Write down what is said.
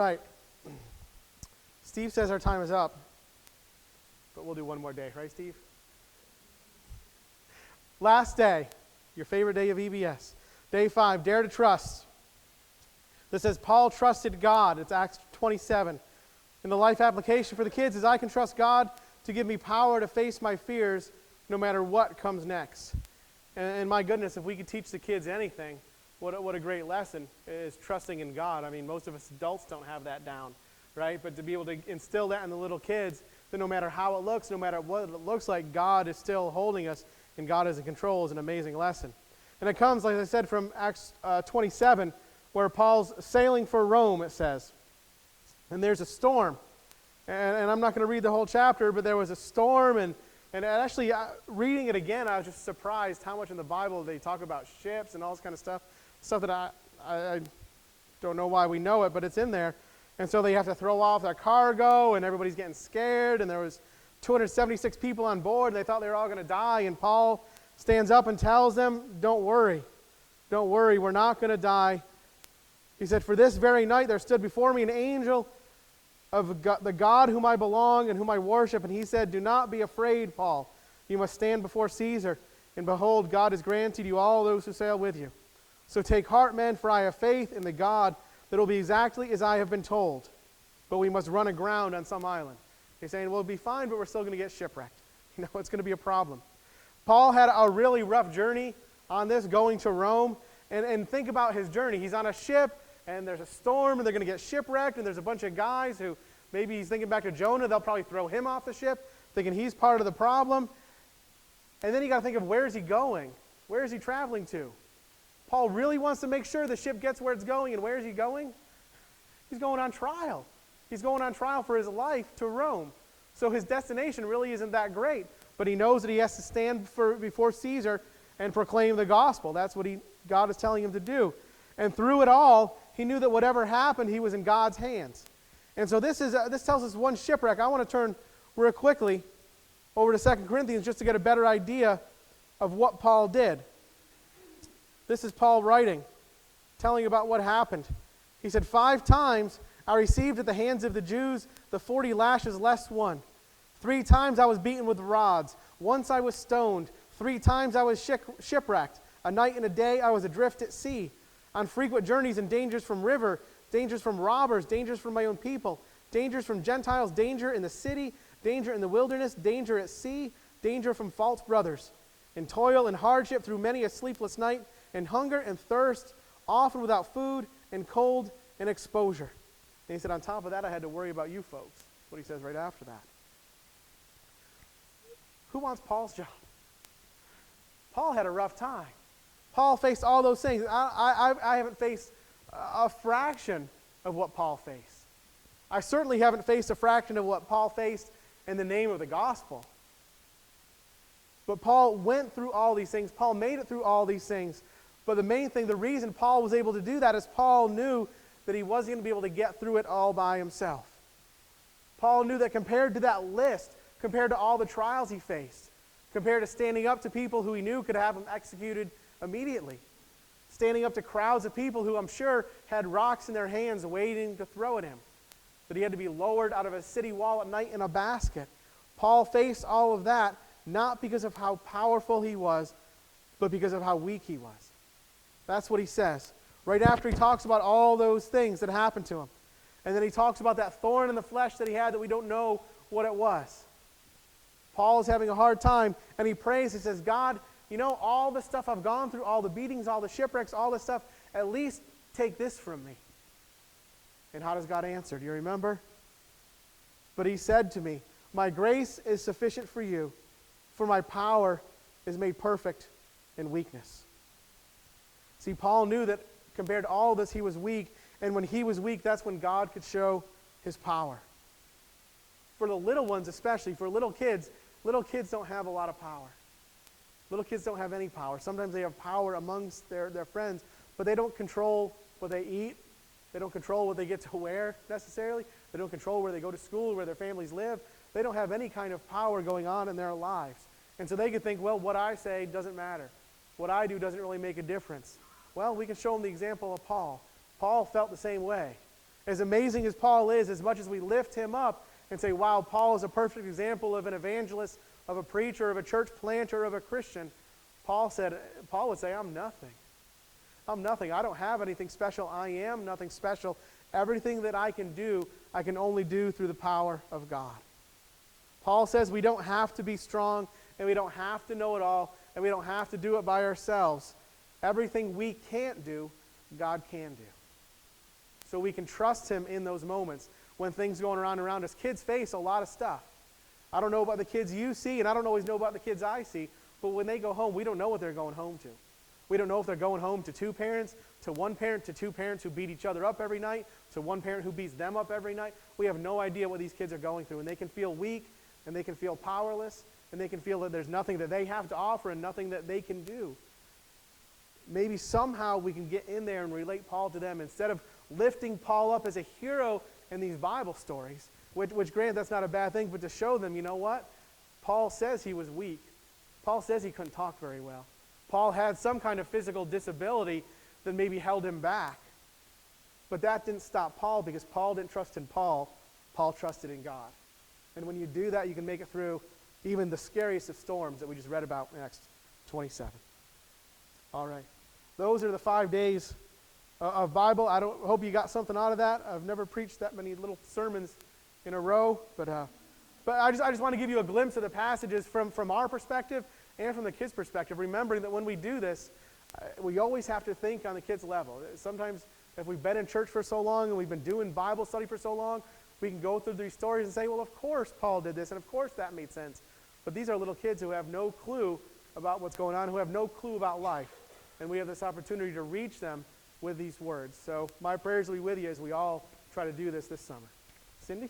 Right. Steve says our time is up, but we'll do one more day, right, Steve? Last day, your favorite day of VBS. Day 5, dare to trust. This says Paul trusted God. It's Acts 27. And the life application for the kids is I can trust God to give me power to face my fears no matter what comes next. And my goodness, if we could teach the kids anything, what a great lesson is trusting in God. I mean, most of us adults don't have that down, right? But to be able to instill that in the little kids, that no matter how it looks, no matter what it looks like, God is still holding us and God is in control is an amazing lesson. And it comes, like I said, from Acts 27, where Paul's sailing for Rome, it says. And there's a storm. And I'm not going to read the whole chapter, but there was a storm. And actually, reading it again, I was just surprised how much in the Bible they talk about ships and all this kind of stuff. Stuff that I don't know why we know it, but it's in there. And so they have to throw off their cargo, and everybody's getting scared. And there was 276 people on board, and they thought they were all going to die. And Paul stands up and tells them, don't worry. Don't worry, we're not going to die. He said, for this very night there stood before me an angel of the God whom I belong and whom I worship. And he said, do not be afraid, Paul. You must stand before Caesar. And behold, God has granted you all those who sail with you. So take heart, men, for I have faith in the God that will be exactly as I have been told. But we must run aground on some island. He's saying, well, it'll be fine, but we're still going to get shipwrecked. You know, it's going to be a problem. Paul had a really rough journey on this, going to Rome. And think about his journey. He's on a ship, and there's a storm, and they're going to get shipwrecked, and there's a bunch of guys who, maybe he's thinking back to Jonah, they'll probably throw him off the ship, thinking he's part of the problem. And then you got to think of, where is he going? Where is he traveling to? Paul really wants to make sure the ship gets where it's going, and where is he going? He's going on trial. He's going on trial for his life to Rome. So his destination really isn't that great, but he knows that he has to stand before Caesar and proclaim the gospel. That's what God is telling him to do. And through it all, he knew that whatever happened, he was in God's hands. And so this tells us one shipwreck. I want to turn real quickly over to 2 Corinthians just to get a better idea of what Paul did. This is Paul writing, telling about what happened. He said, 5 times I received at the hands of the Jews the 40 lashes less one. 3 times I was beaten with rods. Once I was stoned. 3 times I was shipwrecked. A night and a day I was adrift at sea. On frequent journeys and dangers from river, dangers from robbers, dangers from my own people, dangers from Gentiles, danger in the city, danger in the wilderness, danger at sea, danger from false brothers. In toil and hardship through many a sleepless night, and hunger and thirst, often without food, and cold and exposure. And he said, on top of that, I had to worry about you folks. That's what he says right after that. Who wants Paul's job? Paul had a rough time. Paul faced all those things. I haven't faced a fraction of what Paul faced. I certainly haven't faced a fraction of what Paul faced in the name of the gospel. But Paul went through all these things. Paul made it through all these things. But the main thing, the reason Paul was able to do that is Paul knew that he wasn't going to be able to get through it all by himself. Paul knew that compared to that list, compared to all the trials he faced, compared to standing up to people who he knew could have him executed immediately, standing up to crowds of people who I'm sure had rocks in their hands waiting to throw at him, that he had to be lowered out of a city wall at night in a basket. Paul faced all of that not because of how powerful he was, but because of how weak he was. That's what he says. Right after he talks about all those things that happened to him. And then he talks about that thorn in the flesh that he had that we don't know what it was. Paul is having a hard time, and he prays. He says, God, you know, all the stuff I've gone through, all the beatings, all the shipwrecks, all this stuff, at least take this from me. And how does God answer? Do you remember? But he said to me, my grace is sufficient for you, for my power is made perfect in weakness. See, Paul knew that compared to all this, he was weak. And when he was weak, that's when God could show his power. For the little ones especially, for little kids don't have a lot of power. Little kids don't have any power. Sometimes they have power amongst their friends, but they don't control what they eat. They don't control what they get to wear necessarily. They don't control where they go to school, where their families live. They don't have any kind of power going on in their lives. And so they could think, well, what I say doesn't matter. What I do doesn't really make a difference. Well, we can show them the example of Paul. Paul felt the same way. As amazing as Paul is, as much as we lift him up and say, wow, Paul is a perfect example of an evangelist, of a preacher, of a church planter, of a Christian, Paul would say, I'm nothing. I'm nothing. I don't have anything special. I am nothing special. Everything that I can do, I can only do through the power of God. Paul says we don't have to be strong, and we don't have to know it all, and we don't have to do it by ourselves. Everything we can't do, God can do. So we can trust him in those moments when things going around us. Kids face a lot of stuff. I don't know about the kids you see, and I don't always know about the kids I see, but when they go home, we don't know what they're going home to. We don't know if they're going home to two parents, to one parent, to two parents who beat each other up every night, to one parent who beats them up every night. We have no idea what these kids are going through, and they can feel weak, and they can feel powerless, and they can feel that there's nothing that they have to offer and nothing that they can do. Maybe somehow we can get in there and relate Paul to them instead of lifting Paul up as a hero in these Bible stories, which granted, that's not a bad thing, but to show them, you know what? Paul says he was weak. Paul says he couldn't talk very well. Paul had some kind of physical disability that maybe held him back. But that didn't stop Paul, because Paul didn't trust in Paul. Paul trusted in God. And when you do that, you can make it through even the scariest of storms that we just read about in Acts 27. All right. Those are the 5 days of Bible. I hope you got something out of that. I've never preached that many little sermons in a row, but I just want to give you a glimpse of the passages from our perspective and from the kids' perspective, remembering that when we do this, we always have to think on the kids' level. Sometimes if we've been in church for so long and we've been doing Bible study for so long, we can go through these stories and say, well, of course Paul did this, and of course that made sense. But these are little kids who have no clue about what's going on, who have no clue about life. And we have this opportunity to reach them with these words. So my prayers will be with you as we all try to do this summer. Cindy?